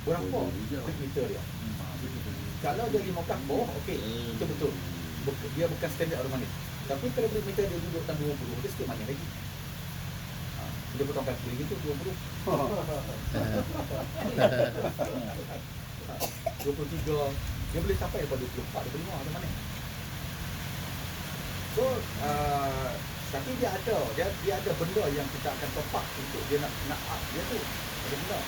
Berapa meter dia? Kalau dia 15 bawah, okey, itu betul. Dia bukan standard aromanis. Tapi kalau meter dia duduk dalam 20, dia sikit manis lagi. Dia potong kaki lagi tu 20. 23. Dia boleh sampai daripada 24, 25 macam mana. So, tapi dia ada benda yang kita akan top up untuk dia nak up dia tu. Ada benda.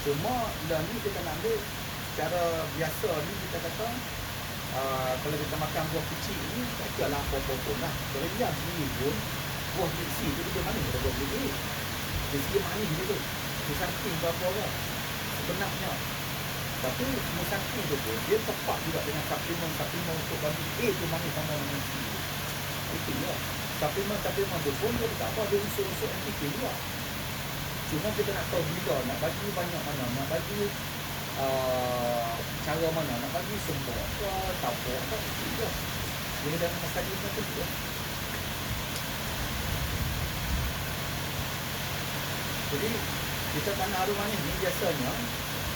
Cuma dah ni kita nak ambil secara biasa ni kita kata kalau kita makan buah kecil ni tak kira lah apa-apa lah. Kalau dia sendiri pun buah kecil tu dia manis daripada buah kecil. Dia sikit manis je tu. Musangking berapa orang sebenarnya. Tapi musangking tu pun dia tepat juga dengan suplemen untuk bagi A tu manis sama dengan C. Itu lah. Suplemen tu pun dia tak apa, dia unsur-unsur NPK juga. Cuma kita nak tahu bila nak bagi banyak mana, nak bagi cara mana, nak bagi semua ke tapuk ke, itu je. Dia dah nak sekali macam tu je. Jadi kita tanam harum manis ni biasanya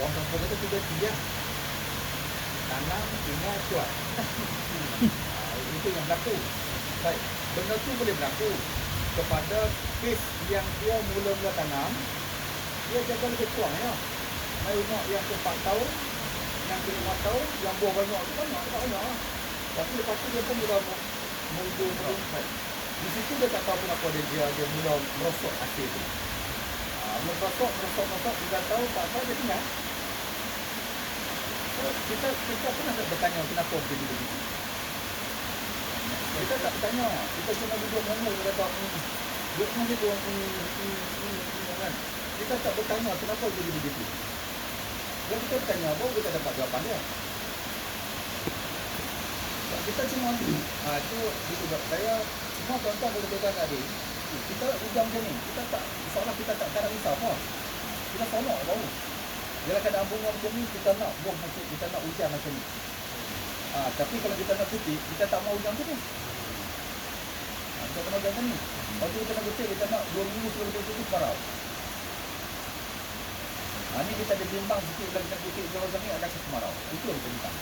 orang kampung kata 3T lah. Tanam, tinggal, cuak. Itu yang berlaku. Baik, benda tu boleh berlaku kepada kes yang dia mula-mula tanam, dia jaga lebih kurang ya. Mai nak yang ke 4 tahun, yang ke 5 tahun, yang buah banyak tu banyak, tak banyak lah. Tapi lepas tu dia pun mula merosot. Di situ dia tak tahu kenapa dia mula merosot hasil tu. Merosot, 3 tahun, 4 tahun dia tinggal. So, kita pernah tak bertanya kenapa dia begitu. Kita tak bertanya, kita cuma duduk ngomong, kita kata dia pun dia kan. Kita tak bertanya kenapa jadi begitu. Dan kita bertanya, baru kita dapat jawapan dia. Kita cuma itu sebab saya semua tuan-tuan boleh tadi. Kita ujang macam ni, kita tak seolah kita tak risau apa. Kita sonok baru. Dalam keadaan bunga macam ni, kita nak buah macam, kita nak hujan macam ni. Tapi kalau kita nak cuti, kita tak mau hujan tu ni. Kita kena hujan ni. Lepas tu kita nak cuti, kita nak 2 minggu sebelum kita cuti, parau. Ni kita ada bimbang sikit kalau kita cuti sebelum ni ada kemarau. Itu yang kita bimbang.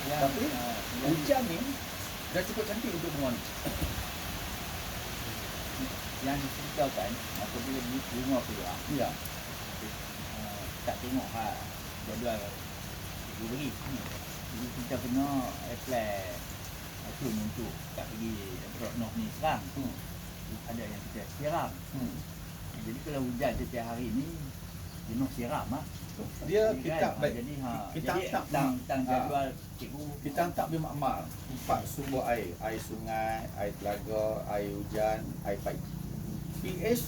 Tapi hujan ni dah cukup cantik untuk bunga ni. Yang diceritakan apabila bunga keluar, ya, tak tengok jadual diberi. Jadi kita kena apply racun untuk tak pergi Noh ni serang. Ada yang kita siram. Jadi kalau hujan setiap hari ni jenuh siram lah. Dia kita kan? baik. Jadi Kita hantar tentang jadual cikgu. Kita hantar pergi makmal 4 sumber air, air sungai, air telaga, air hujan, air paip. pH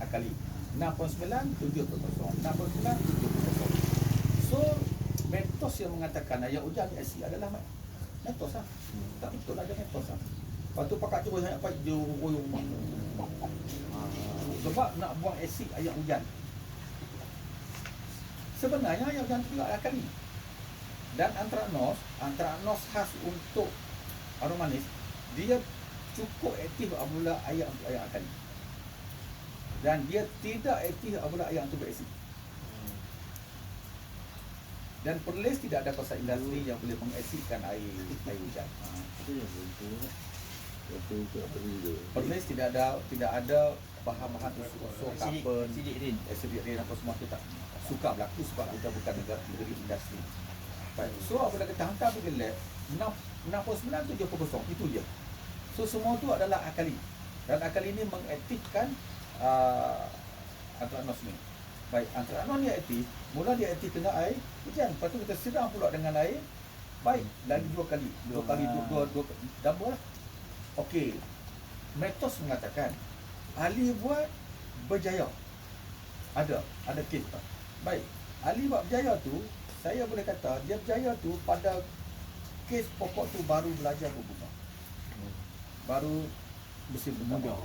akali 6.9 7.0, 6.9 7.0. So metos yang mengatakan air hujan asid adalah metos lah. Tak betul ada metos lah. Lepas tu pakak cuba sangat paip dia sebab nak buang asid air hujan. Sebenarnya air hujan tu juga akali. Dan antraknos khas untuk harum manis, dia cukup aktif apabila air akali. Dan dia tidak aktif apabila air untuk berasid. Dan Perlis tidak ada kawasan industri yang boleh mengasidkan air hujan. Itu yang betul tu. Perlis tidak ada bahan-bahan unsur karbon, acidic rain apa semua tu tak suka berlaku sebab kita bukan negeri industri. Baik. So apabila kita hantar pergi lab 69 70 itu je. So semua tu adalah akali. Dan akali ini mengaktifkan antraknos ni. Baik, antraknos ni aktif, mula dia aktif dengan air hujan. Lepas tu kita siram pula dengan air baik lagi 2 kali. 2 kali 2 double lah. Okey. Metos mengatakan ahli buat berjaya. Ada kes. Baik. Ahli buat berjaya tu, saya boleh kata dia berjaya tu pada kes pokok tu baru belajar berbunga. Baru bersih berbunga.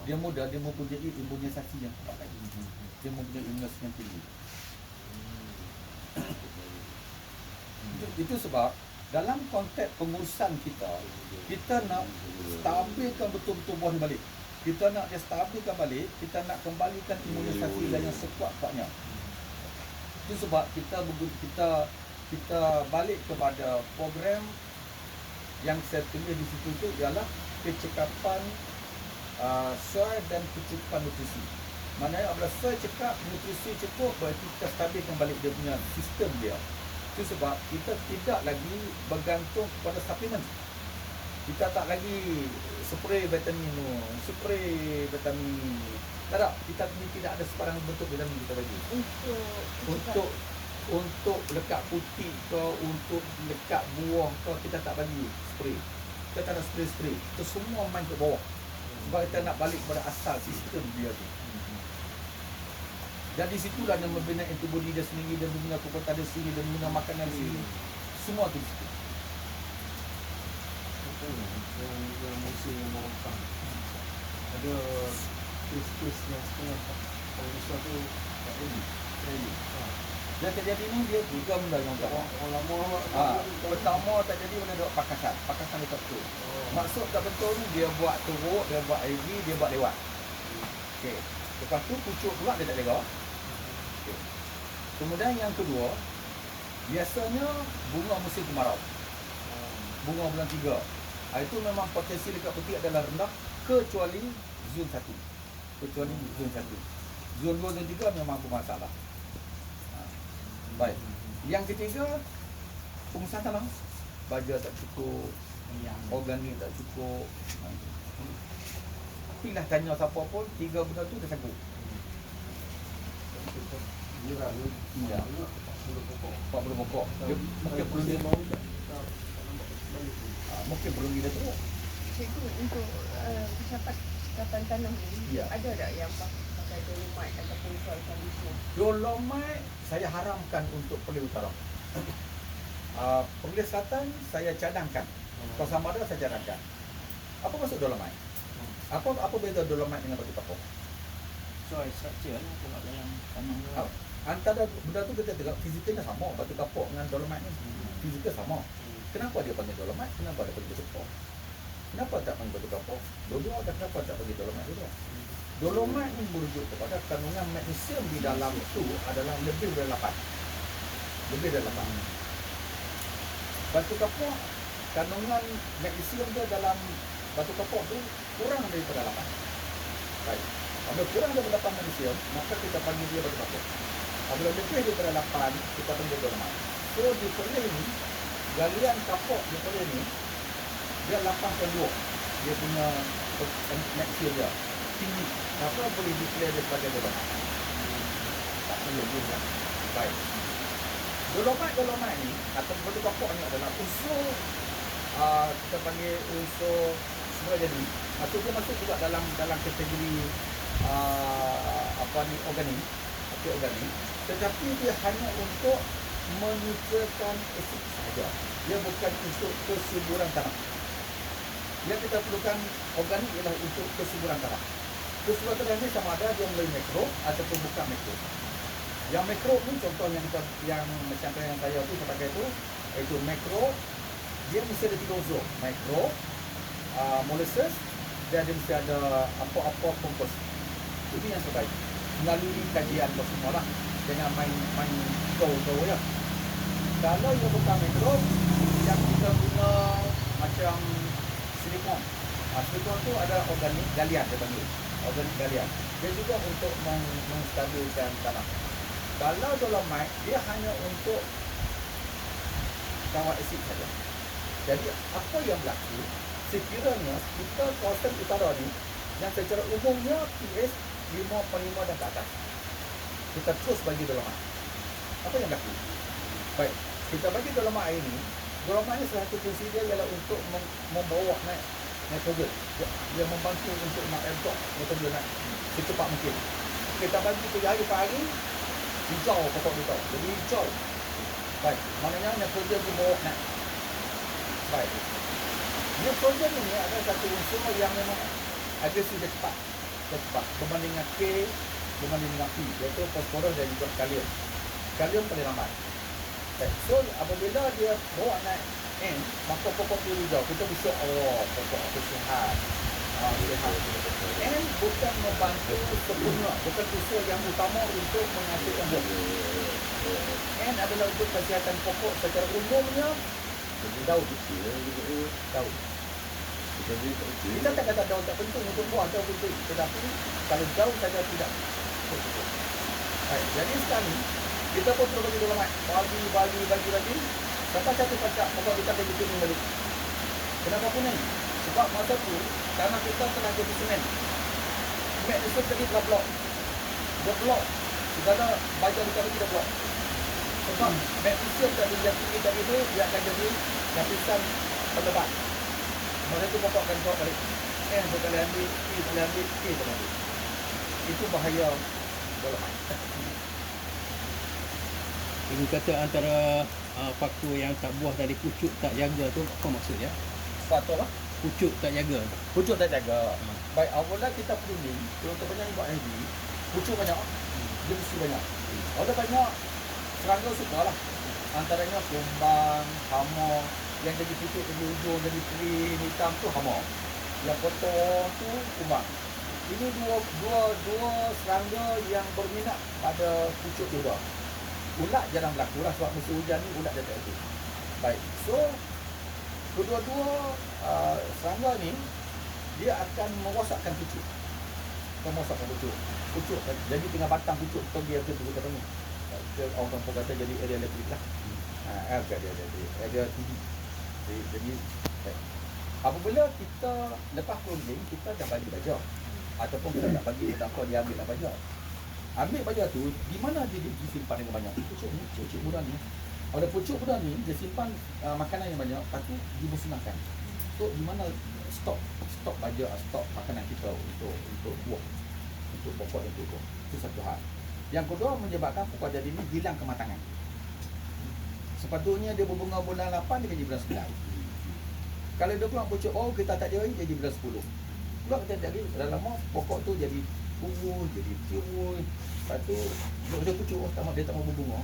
Dia muda, dia mempunyai imunisasi yang kuat lagi. Dia mempunyai imunisasi yang tinggi. Itu sebab dalam konteks pengurusan kita nak stabilkan betul-betul buah ni balik. kita nak dia stabilkan balik, kita nak kembalikan imunisasi dia yang sekuat-kuatnya. Itu sebab kita balik kepada program yang saya tulis di situ tu ialah kecekapan soil dan kecekapan nutrisi. Maknanya apabila soil cekap, nutrisi cukup, berarti kita stabilkan balik dia punya sistem dia. Itu sebab kita tidak lagi bergantung kepada suplemen. Kita tak lagi spray vitamin O, spray vitamin. Tak ada, kita ni tidak ada sebarang bentuk vitamin kita bagi. Untuk lekat putih ke, untuk lekat buah ke, kita tak bagi spray. Kita tak ada spray-spray. Kita semua main ke bawah. Sebab kita nak balik kepada asal sistem dia tu. Dan di situlah dia membina antibody dia sendiri, dia membina kekuatan dia sendiri, dia membina makanan dia sendiri. Semua tu di situ. Yang musim yang merompang. Ada kes-kes yang setengah kalau besar tu tak boleh. Dia terjadi ni dia tiga benda yang tak. Orang lama Pertama terjadi benda dok pakasan. Pakasan dia tak betul. Maksud tak betul ni dia buat teruk, dia buat IV, dia buat lewat. Okey. Lepas tu pucuk pula dia tak lega. Okey. Kemudian yang kedua, biasanya bunga musim kemarau. Bunga bulan 3. Itu memang potensi dekat petik adalah rendah kecuali zon 1. Kecuali zon 1. Zon 2 dan 3 memang bermasalah. Baik. Yang ketiga, pengusaha tanah. Baja tak cukup, organik tak cukup. Pilih tanya siapa pun, 3 benda tu dia sanggup. Ya. 40 pokok. Dia mungkin perlu dia mungkin perlu dia teruk. Cikgu, untuk kecekapan tanah ni, Ya. ada tak yang pakai dolomite ataupun soil conditioner? Dolomite saya haramkan untuk Perlis Utara. Perlis Selatan saya cadangkan. Kalau Samada saya cadangkan. Apa maksud dolomite? Apa beza dolomite dengan batu kapur? Soil structure lah kalau dalam tanah tu. Antara benda tu kita tengok fizikalnya sama. Batu kapur dengan dolomite ni fizikal sama. Kenapa dia panggil dolomite? Kenapa dia panggil batu kapur? Kenapa tak panggil batu kapur? Dua-dua, dan kenapa tak panggil dolomite dua? Dolomite ni merujuk kepada kandungan magnesium di dalam itu adalah lebih dari 8. Lebih dari 8. Batu kapur, kandungan magnesium dia dalam batu kapur tu kurang daripada 8. Baik. Apabila kurang daripada 8 magnesium, maka kita panggil dia batu kapur. Apabila lebih daripada 8, kita panggil dolomite. So di Perlis ni, galian kapur di Perlis ni, dia 8.2. Dia punya magnesium dia tinggi. Maka boleh declare dia sebagai dolomite. Tak perlu juga. Baik. Dolomite ni atau batu kapur ni adalah unsur kita panggil unsur semula jadi. Maksud dia masuk juga dalam kategori organik. Okey, organik. Tetapi dia hanya untuk menyucikan asid sahaja. Dia bukan untuk kesuburan tanah. Yang kita perlukan organik ialah untuk kesuburan tanah. Kesuburan tanah ini sama ada dia melalui mikro ataupun bukan mikro. Yang mikro ni contoh yang macam yang saya tu sebagai tu, iaitu mikro, dia mesti ada 3 unsur. Mikro, molasses, dan dia mesti ada apa-apa kompos. Ini yang terbaik. Melalui kajian semua lah. Jangan main tahu ya. Kalau yang bukan mikro, yang kita guna macam silikon. Silikon tu ada organik galian dia panggil. Organik galian. Dia juga untuk menstabilkan tanah. Kalau dolomite, dia hanya untuk kawat asid saja. Jadi apa yang berlaku, sekiranya kita kawasan utara ni yang secara umumnya pH 5.5 dan ke atas, kita terus bagi dolomite. Apa yang berlaku? Baik, kita bagi dolomite air ni. Dolomite ni salah satu fungsi dia ialah untuk membawa naik nitrogen. Dia membantu untuk nak absorb nitrogen naik secepat mungkin. Kita bagi 3 hari 4 hari, hijau pokok dia tahu. Jadi hijau. Baik, maknanya nitrogen dibawa naik. Baik. Nitrogen ini adalah satu unsur yang memang agresi dia cepat. Berbanding dengan K, berbanding dengan P, iaitu fosforus dan juga kalium. Kalium paling lambat. Baik. So apabila dia bawa naik N, maka pokok dia hijau. Kita bisa pokok itu sihat. sihat. And bukan membantu sepenuhnya, bukan usaha yang utama untuk menghasilkan buah. And adalah untuk kesihatan pokok secara umumnya. Daun. Daun. Kita tak kata daun tak penting untuk buah, daun penting. Tetapi kalau daun saja tidak. Baik, jadi sekarang ni kita pun terus bagi dalam bagi. Sampai satu pacak pokok kita akan bikin balik. Kenapa pun ni? Sebab masa tu tanah kita telah jadi semen. Semen itu tadi telah blok. Dia blok. Segala baja kita bagi dah blok. Sebab magnesium tadi yang tinggi tadi tu dia akan jadi lapisan pelebat. Masa tu pokok akan drop balik. Sekali ambil, itu bahaya bola. Ibu kata antara faktor yang tak buah tadi pucuk tak jaga tu apa maksudnya? Faktor apa? Pucuk tak jaga. Pucuk tak jaga. Baik, awalnya kita pruning, untuk banyak ni buat lagi, pucuk banyak. Dia mesti banyak. Ada banyak serangga suka lah. Antaranya kumbang, hama, yang jadi pucuk di ujung, jadi kering, hitam tu hama. Yang potong tu kumbang. Ini dua serangga yang berminat pada pucuk juga. Ulat jarang berlaku lah sebab musim hujan ni ulat dia tak ada. Baik, so kedua-dua serangga ni dia akan merosakkan pucuk. Pucuk jadi tengah batang pucuk tu dia tu kata ni. Orang kampung kata jadi area elektrik lah. Area TV. Jadi baik. Apabila kita lepas pruning, kita dah bagi baja ataupun kita nak bagi apa dia ambil lah baja. Ambil baja tu, di mana dia disimpan dengan banyak? Pucuk muda ni. Kalau pucuk muda ni, dia simpan makanan yang banyak, lepas tu dimusnahkan. So, di mana stok baja, stok makanan kita untuk buah, untuk pokok yang tu. Itu satu hal. Yang kedua, menyebabkan pokok jadi ni hilang kematangan. Sepatutnya dia berbunga bulan 8, dia jadi bulan 9. Kalau dia keluar pucuk, kita tak jadi bulan 10. Keluar kita tak jadi, dah lama pokok tu jadi ungu, jadi tiwul. Lepas tu dia pucuk, dia tak mau berbunga.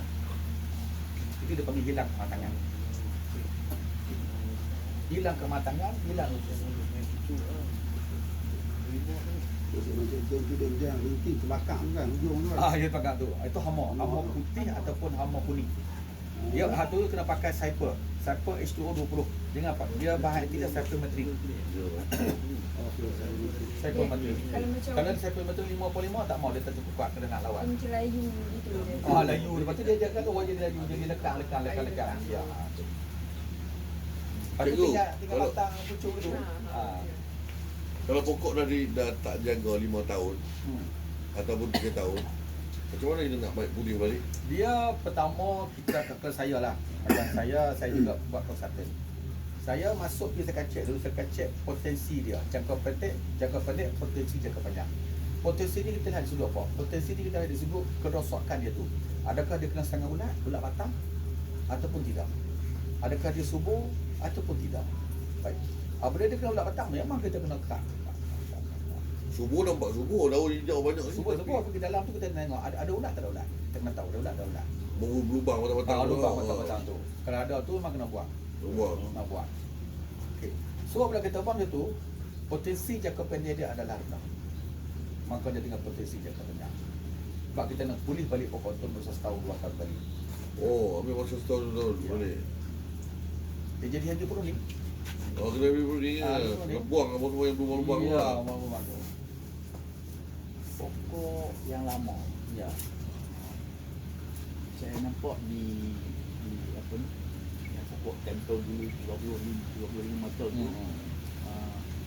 Itu dia panggil hilang kematangan. Hilang kematangan, hilang dia linting terbakar kan hujung tu. dia pakai tu. Itu hama putih ataupun hama kuning. Dia tu kena pakai Cyper H2O 20. Jangan apa? Dia bahan aktif dia cypermetrin. Cypermetrin. Kalau cypermetrin 55 tak mau, dia tercukup kuat kena nak lawan. Macam layu gitu. Layu. Lepas tu dia jaga tu wajah dia layu, jadi lekat. Ya. Lepas tu tinggal batang pucuk tu. Kalau pokok dah tak jaga 5 tahun ataupun 3 tahun, macam mana kita nak baik puding balik? Dia pertama kita ke saya lah. Macam saya juga buat konsultan. Saya masuk dia saya cek potensi dia. Jangka pendek, potensi jangka panjang. Potensi ni kita nak disebut apa? Potensi ni kita nak disebut kerosakan dia tu. Adakah dia kena sangat ulat batang ataupun tidak? Adakah dia subur ataupun tidak? Baik. Apabila dia kena ulat batang, memang kita kena kerak. Subur nampak subur, daun hijau banyak ni. Subur pergi dalam tu kita tengok ada ulat tak ada ulat. Kita kena tahu ada ulat tak ada ulat. Berlubang batang-batang. Lubang batang-batang tu. Kalau ada tu memang kena buang. Kena buang. Okey. So bila kita buang dia tu, potensi jangka pendek dia adalah rendah. Maka dia tinggal potensi jangka panjang. Sebab kita nak pulih balik pokok tu masa setahun 2 tahun balik. Ambil masa setahun balik. Dia jadi hanya pruning. Kena ambil puding kena buang apa semua yang berlubang-lubang tu lah. Lubang-lubang tu. Pokok yang lama. Ya. Saya nampak di apa ni? Yang pokok tempel dulu 25 tahun tu.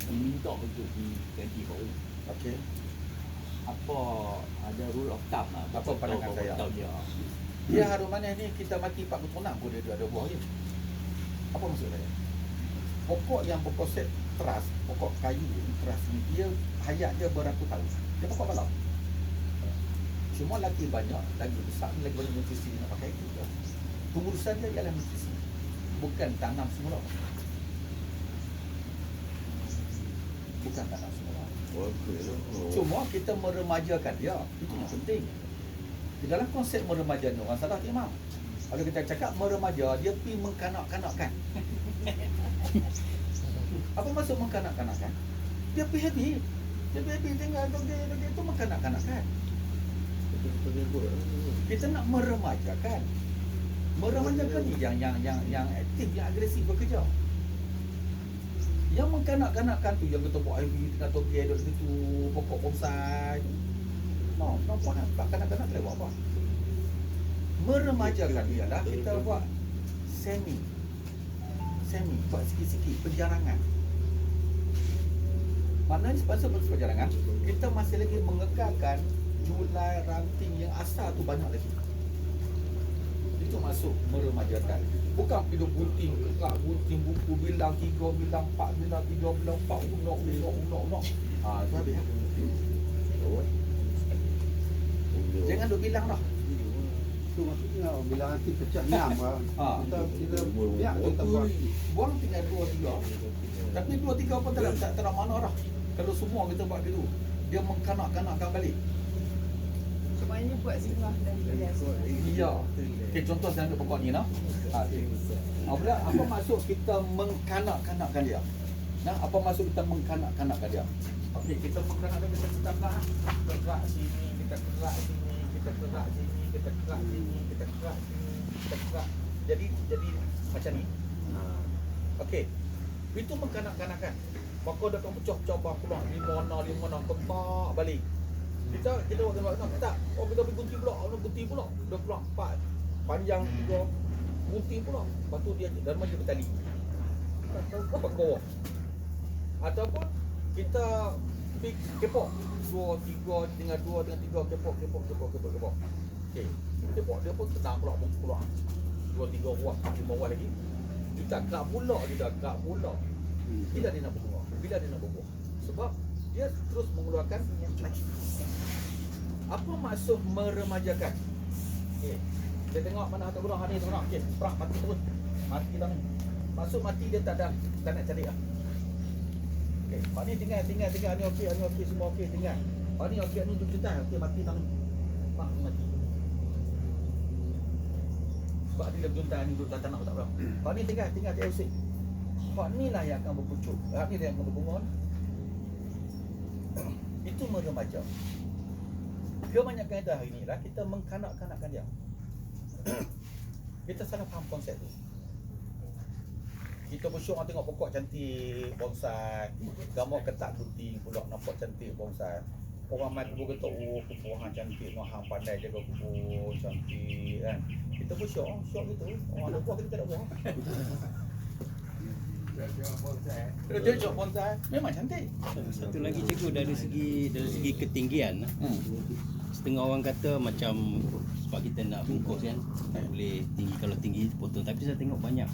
Diminta untuk diganti baru. Okey. Apa ada rule of thumb lah? Apa pandangan saya? Tahu dia. Dia harum manis ni kita mati 40 tahun pun dia ada buah je. Apa maksud saya? Pokok yang berkonsep teras, pokok kayu ni teras ni, dia hayat dia beratus tahun. Dia pokok malam. Cuma lagi banyak, lagi besar, lagi banyak nutrisi nak pakai itu. Pengurusan dia ialah nutrisi. Bukan tanam semula. Bukan tanam semula. Cuma kita meremajakan dia. Itu yang penting. Di dalam konsep meremaja ni orang salah dia memang. Kalau kita cakap meremaja, dia pergi mengkanak-kanakkan. Apa maksud mengkanak-kanakkan? Dia happy. Dia happy tinggal toge itu mengkanak-kanak kan. Kita nak meremajakan. Meremajakan ni yang aktif, yang agresif bekerja. Yang mengkanak-kanakkan tu yang kita buat IV tengah toge duduk situ pokok bonsai. No, nampak tak kanak-kanak boleh buat apa. Meremajakan ialah kita buat semi buat sikit-sikit penjarangan. Maknanya sepasal penjarangan kita masih lagi mengekalkan julai ranting yang asal tu banyak lagi. Itu masuk meremajakan. Bukan hidup gunting, kekak gunting buku bilang 3, bilang 4, bilang 3, bilang 4, unok. Itu habis. Jangan duk bilang dah. Itu maksudnya bila nanti pecah nyam kita biar kita buat. Buang tinggal 2-3. Tapi 2-3 pun tak mana dah. Kalau semua kita buat gitu, dia mengkanak-kanakkan balik. Semuanya buat sebelah dan hias. Iya. Okay, contoh saya ambil pokok ni nah. Apa maksud kita mengkanak-kanakkan dia? Nah, apa maksud kita mengkanak-kanakkan dia? Okey, kita mengkanak-kanakkan kita kerak sini, kita kerak sini, kita kerak sini, kita kerak sini, kita kerak sini, kita kerak. Jadi macam ni. Okey. Itu mengkanak-kanakkan. Maka dia akan pecah-pecah pula 5 kepak balik. Kita buat tak. Oh, kita pergi gunting pula. Dia keluar 4 panjang 3 gunting pula. Lepas tu dia dalam dia bertali. Apa kau? Ataupun kita pick kepok 2, 3 dengan 2 dengan 3 kepok. Okey. Kepok dia pun tenang pula 2, 3 buah, 5 buah lagi. Kita kerak pula. Bila dia nak berbunga? Bila dia nak berbuah? Sebab dia terus mengeluarkan minyak. Apa maksud meremajakan? Okey. Dia tengok mana harta guna hari tu nak. Okey, perah mati terus. Mati dah ni. Maksud mati dia tak nak cari dah. Okey, pak ni tinggal ni okey semua okey tinggal. Pak ni okey ni duduk tak okey mati dah ni. Pak mati. Sebab dia belum tahan ni duduk tak nak tak berapa. Pak ni tinggal tak usik. Pak ni lah yang akan berpucuk. Ni dia yang akan berbunga. Itu meremaja. Kebanyakan kita hari ni lah kita mengkanak-kanakkan dia. Kita salah faham konsep tu. Kita bersyuk orang tengok pokok cantik, bonsai, gambar ketak gunting pula nampak cantik bonsai. Orang mai kubur kata, oh kubur hang cantik, noh hang pandai jaga kubur, cantik kan. Kita bersyuk, syok gitu. Orang ada buah kita tak ada buah. Dia tengok bonsai, memang cantik. Satu lagi cikgu dari segi ketinggian. Setengah orang kata macam sebab kita nak bungkus kan, tak boleh tinggi, kalau tinggi potong. Tapi saya tengok banyak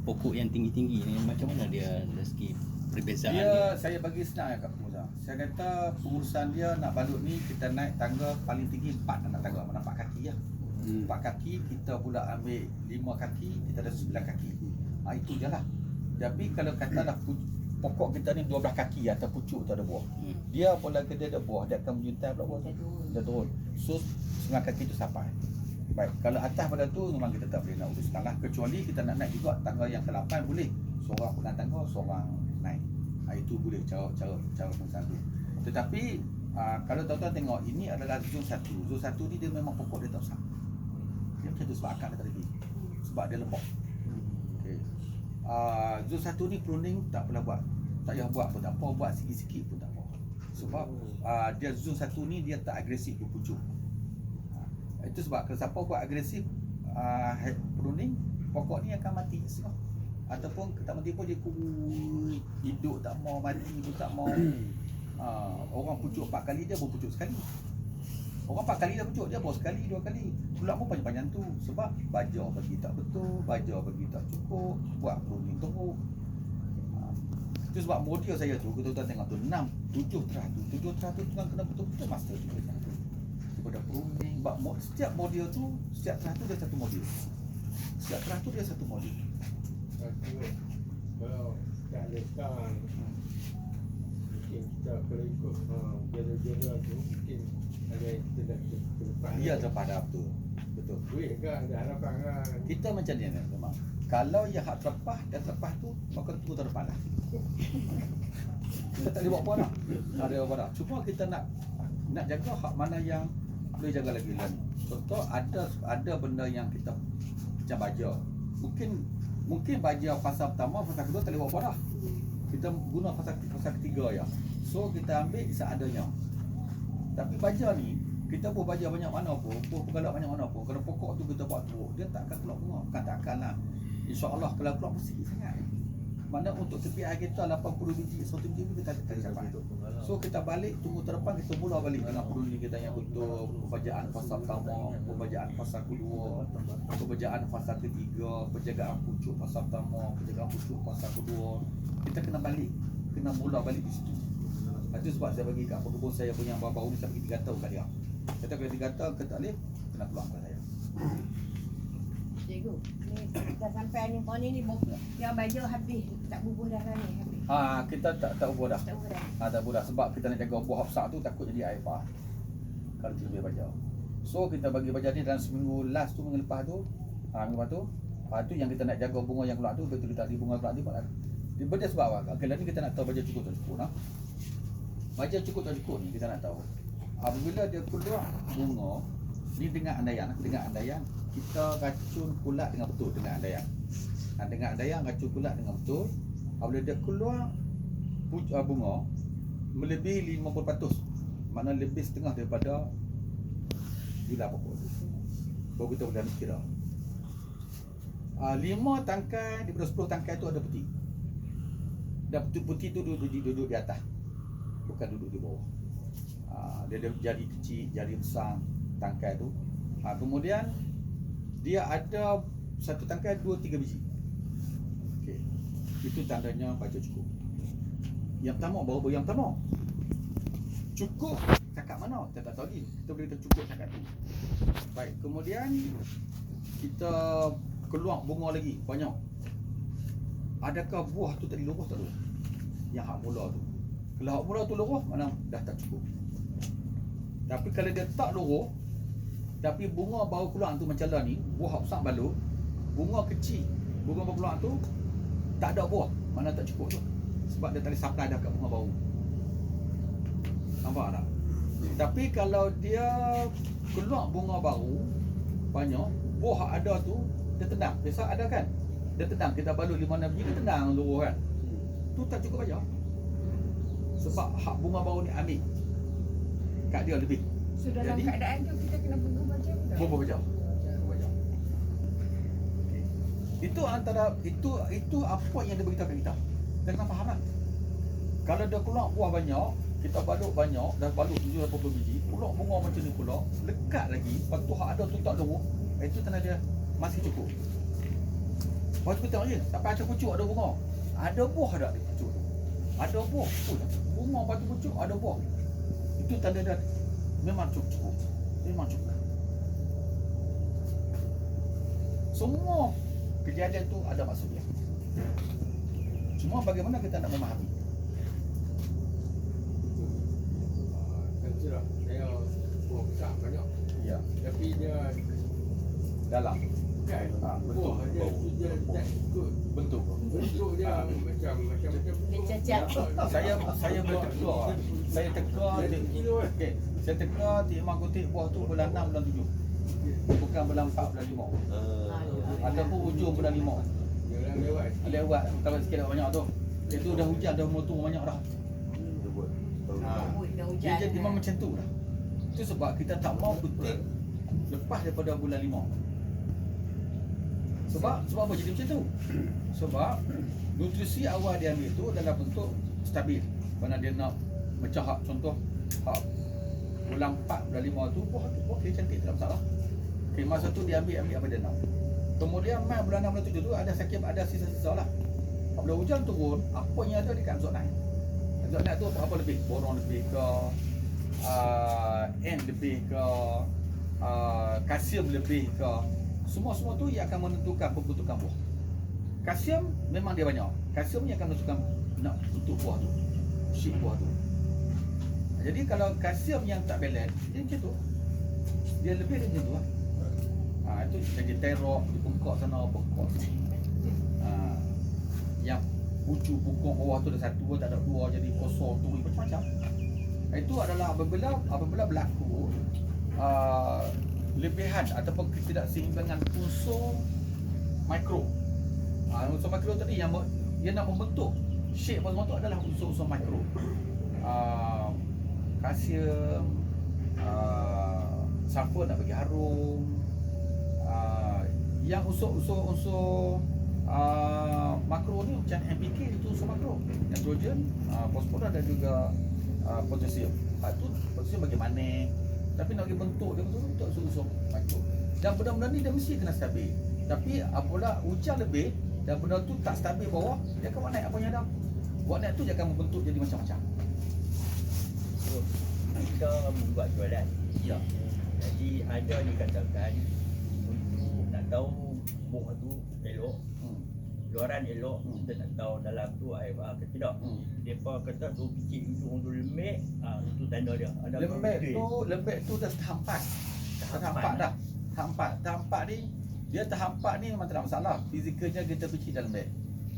pokok yang tinggi-tinggi ni, macam mana dia dari segi perbezaan dia? Saya bagi senang kat pengurusan. Saya kata pengurusan dia nak balut ni kita naik tangga paling tinggi 4 nak tangga, mana 4 kaki lah. 4 kaki kita pula ambil 5 kaki, kita ada 9 kaki. Itu je lah. Tapi kalau katalah pokok kita ni 12 kaki atau pucuk tu ada buah. Dia pula dia ada buah, dia akan menyuntai pula buah tu. Dia turun. So 9 kaki tu sampai. Baik, kalau atas pada tu memang kita tak boleh nak uruskan lah. Kecuali kita nak naik juga tangga yang ke-8 boleh. Seorang pegang tangga, seorang naik. Itu boleh cara pengurusan tu. Tetapi kalau tuan-tuan tengok, ini adalah zon 1. Zon 1 ni dia memang pokok dia tak besar. Dia macam tu sebab akar dia tak tinggi. Sebab dia lembab. Okay. Zon 1 ni pruning tak pernah buat. Tak payah buat pun tak apa, buat sikit-sikit pun tak apa. Sebab dia zon 1 ni dia tak agresif berpucuk. Itu sebab kalau siapa buat agresif pruning, pokok ni akan mati sebab ataupun tak mati pun dia hidup tak mau, mati pun tak mau. Orang pucuk 4 kali dia baru pucuk sekali. Orang 4 kali dah pucuk, dia baru sekali, 2 kali. Pula pun panjang-panjang tu sebab baja bagi tak betul, baja bagi tak cukup, buat pruning teruk. Itu sebab model saya tu, kita tengok tu 6, 7 teratur. 7 teratur tu kan kena betul-betul master juga. Daripada pruning, setiap model tu, setiap teratur dia satu model. Setiap teratur dia satu model. Kalau tak ada sekarang, mungkin kita kalau ikut jadwal-jadwal tu, mungkin ada yang kita dah ke depan. Ya, terlepas dah betul. Betul. Boleh ke ada harapan kan? Kita macam ni memang. Kalau yang hak terlepas dan terlepas tu, maka tu terlepas lah. Kita tak boleh buat apa dah. Tak ada apa dah. Cuma kita nak jaga hak mana yang boleh jaga lagi lah. Contoh ada benda yang kita macam baja. Mungkin baja fasa pertama, fasa kedua tak boleh buat apa dah. Kita guna fasa ketiga ya. So kita ambil seadanya. Tapi baja ni kita buat baja banyak mana pun, buat pegalak banyak mana pun, kalau pokok tu kita buat teruk, dia tak akan keluar bunga. Bukan tak akan lah. InsyaAllah kalau keluar pun sikit sangat. Mana untuk tepi air kita 80 biji, 1 biji pun kita tak dapat. So kita balik, tunggu terdepan, kita mula balik 60 ni kita yang betul. Pembajaan fasa pertama, pembajaan fasa kedua, pembajaan fasa ketiga, penjagaan pucuk fasa pertama, penjagaan pucuk fasa kedua. Kita kena balik, kena mula balik di situ. Itu sebab saya bagi kat pekebun saya punya baru-baru ni saya bagi 3 tahun kat dia. Kata kalau 3 tahun ke tak boleh, kena keluar kat saya. Cikgu, ni dah sampai ni pon ni dia baju habis, tak bubuh dah lah ni habis. Kita tak ubah dah. Tak bubuh dah. Tak ubah dah sebab kita nak jaga buah besar tu takut jadi air bah. Kalau kita lebih baja. So kita bagi baja ni dalam seminggu last tu, minggu lepas tu, minggu lepas tu, tu yang kita nak jaga bunga yang keluar tu, betul kita di bunga keluar ni buat. Dia sebab apa? Kalau ni kita nak tahu baja cukup tak cukup nah. Baja cukup tak cukup ni kita nak tahu. Apabila dia keluar bunga ni dengan andaian, kita racun pula dengan betul dengan andaian. Dengan andaian racun pula dengan betul. Apabila dia keluar bunga melebihi 50%, mana lebih setengah daripada gila pokok tu, baru kita boleh ambil kira. 5 tangkai daripada 10 tangkai tu ada peti. Dan peti tu duduk di atas, bukan duduk di bawah. Dia ada jari kecil, jari besar tangkai tu. Kemudian dia ada satu tangkai 2-3 biji. Okey. Itu tandanya baca cukup. Yang pertama baru yang pertama. Cukup cakap mana? Kita tak tahu lagi. Kita boleh kata cukup cakap tu. Baik, kemudian kita keluar bunga lagi banyak. Adakah buah tu tadi luruh tak luruh? Yang hak mula tu. Kalau hak mula tu luruh, mana dah tak cukup. Tapi kalau dia tak luruh, tapi bunga baru keluar tu macam lah ni, buah besar balut, bunga kecil, bunga baru keluar tu tak ada buah, mana tak cukup tu. Sebab dia tak boleh supply dah kat bunga baru. Nampak tak? Tapi kalau dia keluar bunga baru banyak, buah ada tu dia tendang. Biasa ada kan? Dia tendang, kita balut 5-6 biji dia tendang luruh kan. Tu tak cukup aja. Sebab hak bunga baru ni ambil kat dia lebih. So dalam Jadi, keadaan tu kita kena bubuh baju ke? bubuh baja. Okay. Itu antara itu apa yang dia beritahu kat kita. Kita kena faham lah. Kalau dia keluar buah banyak, kita balut banyak, dah balut 70-80 biji, keluar bunga macam ni pula, lekat lagi, lepas tu hak ada tu tak luruh, itu tanda dia masih cukup. Lepas tu kita tengok je, sampai acak pucuk ada bunga. Ada buah tak di pucuk tu? Ada buah. Bunga batu pucuk ada buah. Itu tanda dia memang cukup. Memang cukup. Semua kejadian tu ada maksudnya. Cuma bagaimana kita nak memahami. Kan saya buah besar banyak. Ya, Tapi dia dalam. kan Betul. buah dia tak ikut Bentuk. bentuk dia macam Dia cacat. Saya boleh teka. Saya teka kilo kan. okey. Saya teka Mak Kutik buah tu bulan 6 bulan 7. Bukan bulan 4 bulan 5. Ataupun hujung bulan 5. Dia lewat. Lewat kalau sikit dah banyak tu. Itu dah hujan dah mula turun banyak dah. Dia buat tahun Dia jadi memang macam tu dah. Itu sebab kita tak mau kutik lepas daripada bulan 5. Sebab apa jadi macam tu? Sebab nutrisi awal dia ambil tu dalam bentuk stabil. Mana dia nak macam hak contoh hak bulan 4 bulan 5 tu buah tu okey cantik tak masalah. Okey masa tu dia ambil apa dia nak. Kemudian mai bulan 6 bulan 7 tu ada sakit ada sisa-sisa lah. Apabila hujan turun, apa yang ada dekat zon naik. Zon naik tu apa lebih? Boron lebih ke N lebih ke kalsium lebih ke, semua tu ia akan menentukan pembentukan buah. Kalsium memang dia banyak. Kalsium ni akan menentukan nak bentuk buah tu, shape buah tu. Jadi kalau kalsium yang tak balance, dia macam tu. Dia lebih dia macam tu lah. Itu jadi terok, dia bengkak sana, bengkak sini. Yang pucuk pokok bawah tu ada satu, tak ada dua, jadi kosong tu macam-macam. Itu adalah apabila berlaku lebihan ataupun ketidakseimbangan unsur mikro. Unsur mikro tadi yang nak membentuk shape apa semua tu adalah unsur-unsur mikro. Kalsium, sulfur nak bagi harum, yang unsur makro ni macam NPK itu unsur makro, nitrogen, fosforus dan juga potasium. Itu potasium bagi manis, tapi nak bagi bentuk dia betul-betul unsur makro. Dan benda-benda ni dia mesti kena stabil. Tapi apabila hujan lebih dan benda tu tak stabil bawah, dia akan buat naik apa yang ada. Buat naik tu dia akan membentuk jadi macam-macam. So, kita membuat jualan. Ya. Jadi ada dikatakan untuk nak tahu buah tu elok, luaran elok, kita nak tahu dalam tu air bah ke tidak. Depa kata tu kecil ujung tu lembek, itu tanda dia. Ada Lembek tu dah tahap 4. Tahap 4 dah. Tahap 4 ni dia tahap 4 ni memang tak ada masalah. Fizikalnya kita kecil dan lembek.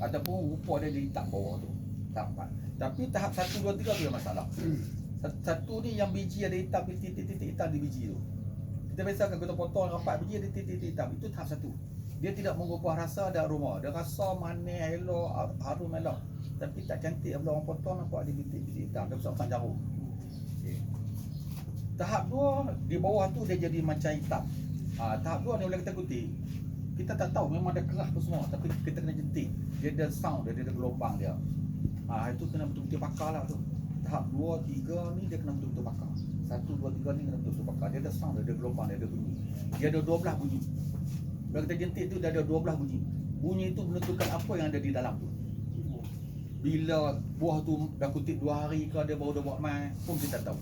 Ataupun rupa dia di tak bawah tu. Tahap 4. Tapi tahap 1 2 3 tu yang masalah. Satu ni yang biji ada hitam, titik-titik hitam di biji tu. Kita biasakan kita potong 4 biji ada titik-titik hitam. Itu tahap 1. Dia tidak mengubah rasa dan aroma. Dia rasa manis, elok, harum elok. Tapi tak cantik bila orang potong nampak ada titik-titik hitam. Dia besar macam jarum. Tahap 2 di bawah tu dia jadi macam hitam. Tahap 2 ni bila kita kutip, kita tak tahu memang dia keras apa semua, tapi kita kena jentik. Dia ada sound, dia ada gelombang dia. Itu kena betul-betul pakar lah tu. Tahap 2, 3 ni dia kena betul-betul pakar. 1, 2, 3 ni kena betul-betul pakar. Dia ada sound, dia ada gelombang, dia ada bunyi. Dia ada 12 bunyi. Bila kita jentik tu dia ada 12 bunyi. Bunyi itu menentukan apa yang ada di dalam tu. Bila buah tu dah kutip 2 hari ke dia baru dah buat mai pun kita tahu.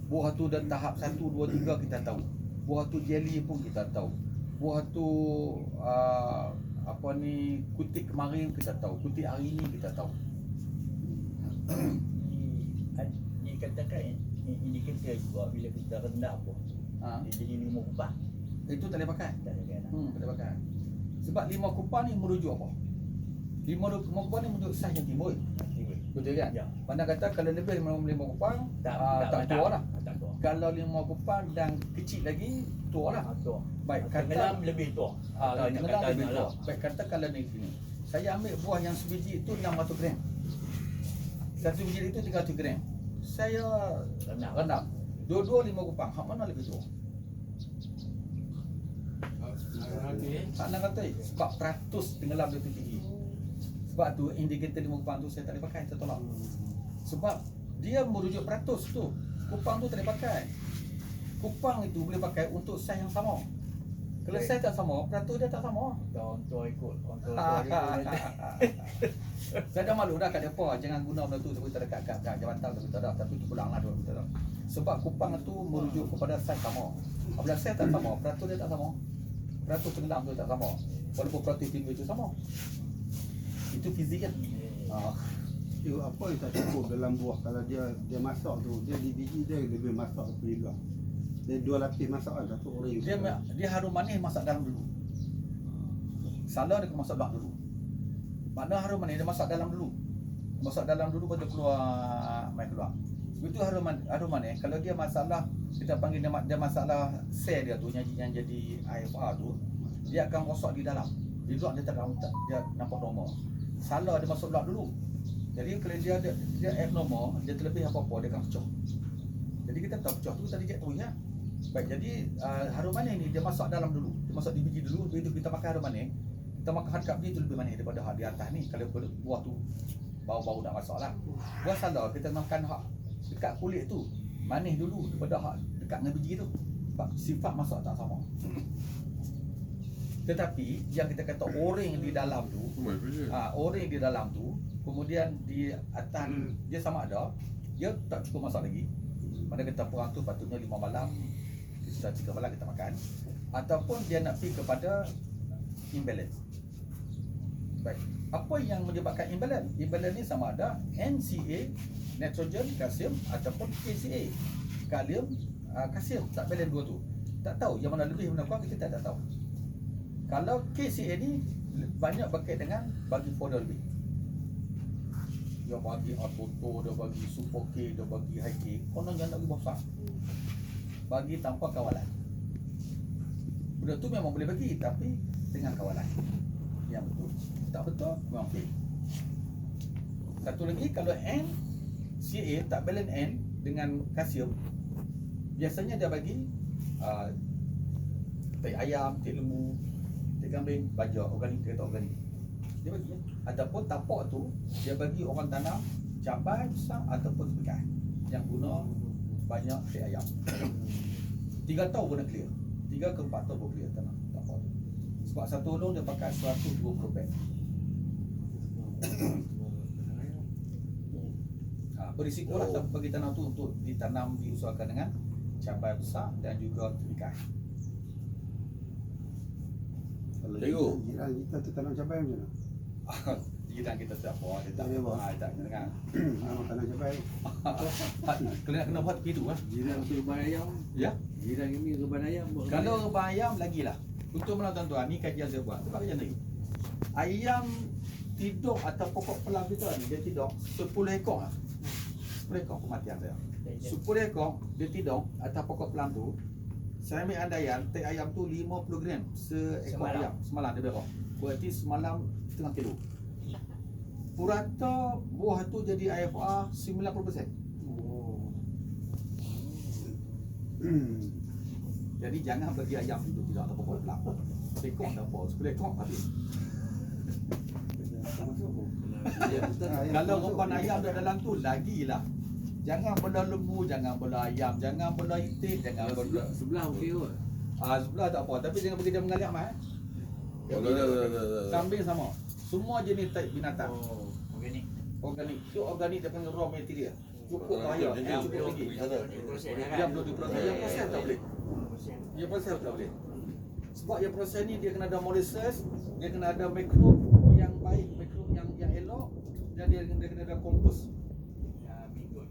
Buah tu dah tahap 1, 2, 3 kita tahu. Buah tu jelly pun kita tahu. Buah tu kutip kemarin kita tahu. Kutip hari ni kita tahu. Dikatakan indikator juga bila kita rendah buah tu. Dia jadi limau kupang. Itu tak boleh pakai. Tak ada kan? Tak boleh pakai. Sebab limau kupang ni merujuk apa? Limau kupang ni merujuk saiz yang timbul. Betul kan? Ya. Pandang kata kalau lebih limau kupang tak mantap. tua lah. Tak tua. Kalau limau kupang dan kecil lagi tua lah. Tua. Baik Tenggelam kata lebih tua. tenggelam lebih tua. Baik kata kalau ni gini. Saya ambil buah yang sebiji itu 600 gram. Satu biji itu 300 gram. Saya rendam. Dua-dua limau kupang. Hak mana lebih tua? Pandang kata sebab peratus tenggelam dia tu tinggi. Sebab tu indikator limau kupang tu saya tak boleh pakai, saya tolak. Sebab dia merujuk peratus tu. Kupang tu tak boleh pakai. Kupang itu boleh pakai untuk saiz yang sama. Kalau saiz tak sama, peratus dia tak sama. Contoh ikut. Saya dah malu dah kat depa, jangan guna benda tu sebab kita dekat kat jabatan tu kita dah, tapi tu pulanglah dua kita dah. Sebab kupang tu merujuk kepada saiz sama. Apabila saiz tak sama, peratus dia tak sama. Peratus tenggelam tu tak sama. Walaupun peratus tinggi tu sama. Itu fizik kan. Itu apa yang tak cukup dalam buah kalau dia masak tu, dia di biji dia lebih masak apa juga. Dia 2 lapis masak kan, satu orang. Dia harum manis masak dalam dulu. Salah dia masak dalam dulu. Makna harum manis dia masak dalam dulu. Masak dalam dulu baru keluar mai keluar. Begitu harum manis kalau dia masalah kita panggil dia masalah sel dia tu yang jadi IFR tu, dia akan rosak di dalam. Di luar dia tak dia nampak normal. Salah dia masuk luar dulu. Jadi kalau dia abnormal, dia terlebih apa-apa dia akan pecah. Jadi kita tahu pecah tu tadi terus ya. Baik, jadi harum manis ni dia masak dalam dulu. Dia masak di biji dulu, begitu kita makan harum manis, kita makan hadap dia tu lebih manis daripada hak di atas ni. Kalau buah tu bau-bau nak masak lah. Buah salah kita makan hak dekat kulit tu manis dulu daripada hak dekat dengan biji tu. Sebab sifat masak tak sama. Tetapi yang kita kata oring di dalam tu, oring di dalam tu, kemudian di atas dia sama ada, dia tak cukup masak lagi. Mana kita perang tu patutnya 5 malam, kita 3 malam kita makan. Ataupun dia nak pergi kepada imbalance. Baik, apa yang menyebabkan imbalance? Imbalance ni sama ada NCA, nitrogen, kalsium ataupun KCA, kalium, kalsium. Tak balance dua tu. Tak tahu yang mana lebih mana kurang, kita tak tahu. Kalau KCA ni banyak berkait dengan bagi fodor lebih. dia bagi auto, dia bagi super K, dia bagi high K. Konon jangan nak pergi bosak. Bagi tanpa kawalan. Benda tu memang boleh bagi, tapi dengan kawalan yang betul. Tak betul, memang fail. Satu lagi, kalau N, CA tak balance N dengan kalsium, biasanya dia bagi tai ayam, tai lembu, tai kambing, baja, organik, kata organik. Dia bagi. Ataupun tapak tu, dia bagi orang tanam cabai besar ataupun tepikan yang guna banyak tai ayam. 3 tahun pun dah clear. 3 ke 4 tahun pun clear tanam tapak tu. Sebab satu ulung dia pakai 120 beg. Berisikolah bagi tanam tu untuk ditanam, diusahakan dengan cabai besar dan juga tepikan. Kalau Cikgu. jiran kita tu tanam cabai macam mana? Jiran kita tak apa, dia tak Ya, apa, bang. tak dengar. Orang tanam cabai. Kena buat begitu lah. Jiran tu reban ayam. Ya. Jiran ini reban ayam. buat reban Kalau ayam. rebah ayam lagilah. Untuk mana tuan-tuan, ni kajian saya buat. Sebab macam ni. Ayam tidur atau pokok pelang kita ni, dia tidur 10 ekor lah. 10 ekor kematian dia. 10 ekor dia tidur atas pokok pelang tu. Saya ambil andaian, tai ayam tu 50 gram seekor Semalam. ayam. Semalam dia berapa? Berarti semalam setengah kilo. Purata buah tu jadi IFR 90%. Jadi jangan bagi ayam itu tidak ada pokok pelang. Sekor tak apa, 10 ekor habis. Kalau reban ayam di dalam tu lagilah. Jangan bela lembu, jangan bela ayam, jangan bela itik, jangan Kalau bela sebelah okey kot. sebelah tak apa, tapi jangan bagi dia mengalir mai. Kambing sama. Semua jenis type binatang. Oh. Organik. Organik. Itu organik dia panggil raw material. Cukup bahaya, cukup tinggi. Dia belum diproses, yang proses tak boleh. Dia proses tak boleh. Sebab yang proses ni dia kena ada molasses, dia kena ada mikrob yang baik, mikrob yang elok, dan dia kena ada kompos. Minggu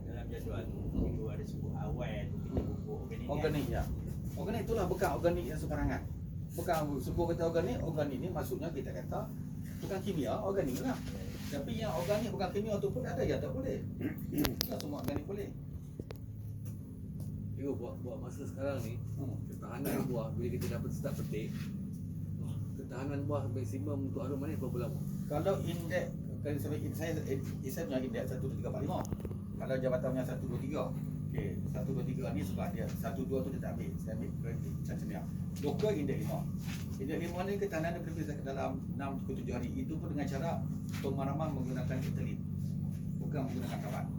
dalam jadual minggu ada sebut awal kita pupuk organik. Organik ya. Organik itulah bukan organik yang sembarangan. Bukan sebut kata organik ni maksudnya kita kata bukan kimia, organik lah. Tapi yang organik bukan kimia tu pun ada yang tak boleh. Tak semua organik boleh. Cikgu buat masa sekarang ni, ketahanan buah bila kita dapat start petik, ketahanan buah maksimum untuk harum manis berapa lama? Kalau indeks, kalau saya punya indeks 1,345. Kalau jabatan punya 123. Okey, 123 ni sebab dia 12 tu dia tak ambil. Saya ambil macam ni. Doktor indeks 5. Indeks 5 ni ketahanan dia boleh bisa ke dalam 6 ke 7 hari. Itu pun dengan cara pemaraman menggunakan ethylene. Bukan menggunakan kawan.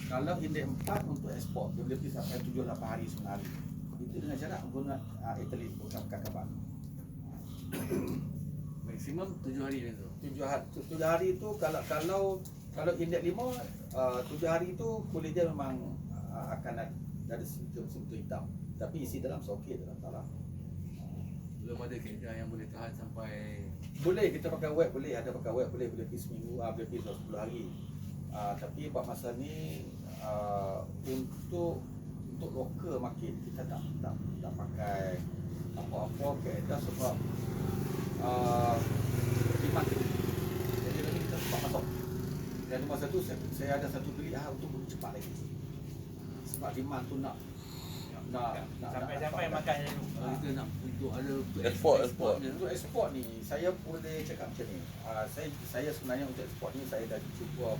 Kalau indeks 4 untuk ekspor, dia boleh pergi sampai 7-8 hari 9 hari. Itu dengan cara menggunakan ethylene, bukan kawan. Maksimum 7 hari macam tu. 7 hari itu kalau indeks 5 7 hari itu kulit dia memang akan ada simptom hitam. Tapi isi dalam okey dalam taraf. Belum ada kerja yang boleh tahan sampai Boleh kita pakai wet, boleh ada pakai wet, boleh pergi seminggu, boleh pergi 10 hari. Tapi pada masa ni untuk lokal market kita tak pakai apa-apa kaedah sebab demand tinggi. Jadi lagi kita cepat masuk. Dan masa tu saya ada satu beli untuk beli cepat lagi. Sebab demand tu nak Sampai makan dulu. kalau kita nak untuk ada untuk Export. Untuk ekspor ni saya boleh cakap macam ni. Saya sebenarnya untuk ekspor ni saya dah cuba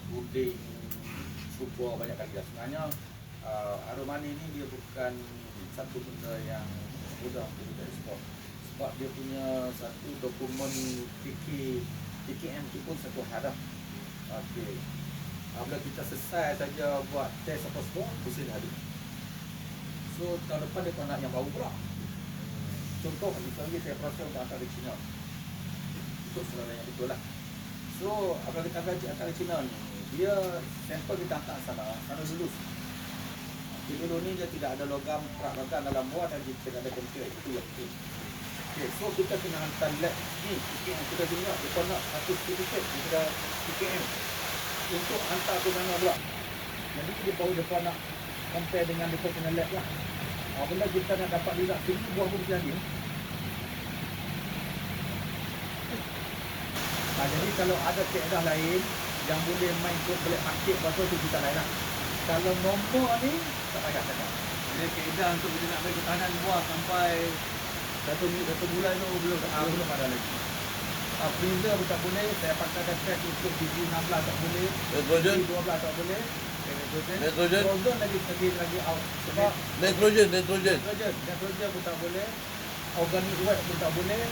buding, cuba banyak kali dah. Sebenarnya harum manis ni dia bukan satu benda yang mudah untuk kita ekspor. Sebab dia punya satu dokumen TKM tu pun satu harap. Okey. Apabila kita selesai saja buat test apa semua, mesti dah ada. So tahun depan dia nak yang baru pula. Contoh misalnya saya proses untuk hantar ke China. Untuk sebenarnya yang betul lah. So apabila kita hantar ke China ni, dia sampel kita hantar sana lulus. Di dulu ni dia tidak ada logam dalam buah dan dia tidak ada chemical. Itu yang penting. Okay, so kita kena hantar lab ni, yang kita dengar kita nak satu sertifikat kita PKM untuk hantar ke mana pula. Jadi dia baru depan nak compare dengan dekat punya lab lah. Bila kita nak dapat lihat sini buah pun jadi. Jadi kalau ada kaedah lain yang boleh main ke black market apa tu kita lain lah. Kalau nombor ni tak payah cakap. Dia kaedah untuk kita nak bagi ketahanan buah sampai satu bulan tu belum Belum ada lagi. Freezer pun tak boleh. Saya pakai dah test untuk BG16 tak boleh. Nitrogen? BG12 tak boleh. Nitrogen? Ozon lagi out. Sebab Nitrogen. nitrogen pun tak boleh. Organic wet pun tak boleh.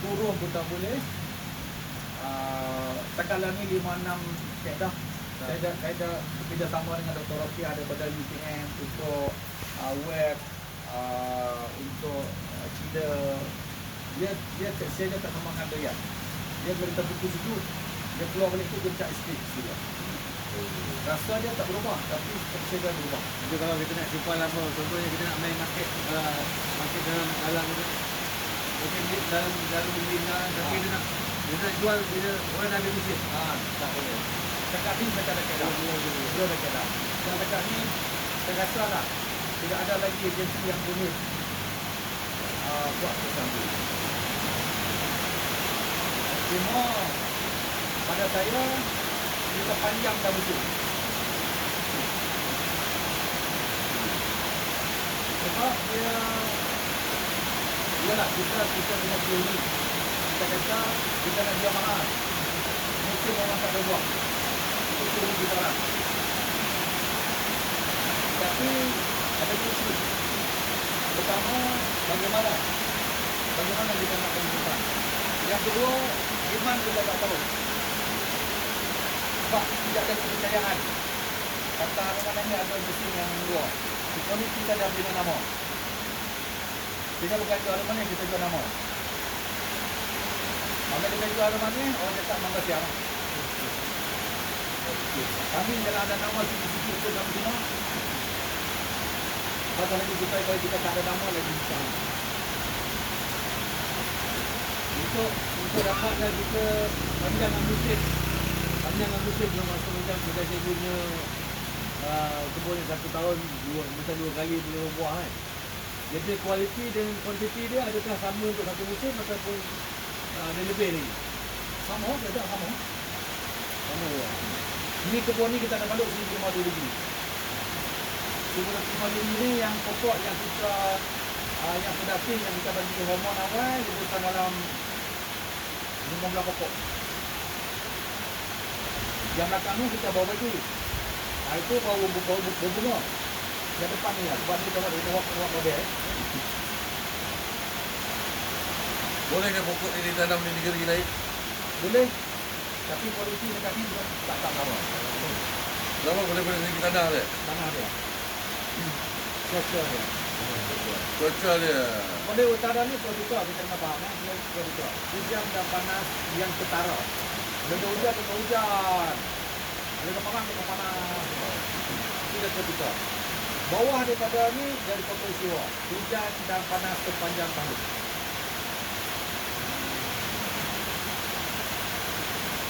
Turun pun tak boleh. Sekarang ni 5-6 kaedah. Kaedah kerjasama dengan Dr. Rokia daripada UPM untuk web, untuk Cina. Dia saya tak memang ada ya. Dia boleh terbuku sejuk. Dia keluar balik tu dia cak istri juga. Rasa dia tak berubah tapi saya dah berubah. Jadi kalau kita nak simpan lama, contohnya kita nak main market dalam tu. Mungkin dia dalam bina tapi dia nak jual bila orang dah ada mesin. Tak boleh. Dekat ni saya ada kaedah. Dia ada kaedah. Dan dekat ni saya rasa lah tidak ada lagi agensi yang boleh buat macam tu. Cuma pada saya kita panjangkan musim. Sebab dia ialah kita punya teori. Kita kata kita nak jual mahal. Musim memang tak ada buah. Itu teori kita lah. Tapi ada kunci. Pertama, bagaimana kita nak menentukan. Yang kedua, demand kita tak tahu. Sebab tidak ada kepercayaan. Kata mana ni ada mesin yang luar. Ini kita dah bina nama. Kita bukan jual mana, kita jual nama. Kalau kita jual mana, orang cakap mangga siang. Kami kalau ada nama sikit-sikit tu dalam bina. Pasal lagi kita kalau kita tak ada nama lagi bisa. Untuk dapatlah kita panjangkan musim dalam masa macam kita punya kebun yang 1 tahun macam 2 kali boleh buah kan. Jadi kualiti dan kuantiti dia adakah sama untuk satu musim ataupun ada lebih lagi? Sama ya. Ini kebun ni kita nak balik 1,500 degree. 1,500 ni yang pokok yang kita yang pendamping yang kita bagi hormon awal dia bukan dalam 15 pokok. Yang belakang ni kita bawa baju. Itu baru bunga. Yang depan ni lah. Sebab ni kita buat model. Bolehkah pokok ini ditanam di negeri lain? Boleh. Tapi kualiti dekat ni tak sama. Kenapa boleh segi tanah dia? Tanah dia. Cuaca dia. Cuaca dia. Model utara ni producer kita kena faham producer. Hujan dan panas yang ketara. Ada hujan. Ada panas. Tidak producer. Bawah daripada ni dari khatulistiwa. Hujan dan panas sepanjang tahun.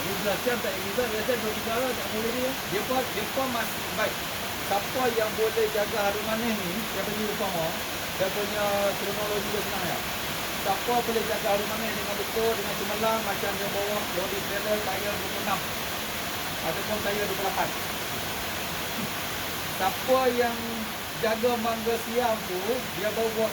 Ini belasan tak bisa, belasan producer tak boleh dia. Dia masih baik. Siapa yang boleh jaga harum manis ni, dia punya upama, dia punya kronologi dia senang ya. Siapa boleh jaga harum manis dengan betul, dengan cemerlang, macam dia bawa loading trailer tayar 26 ataupun tayar 28. Siapa yang jaga mangga siam tu, dia bawa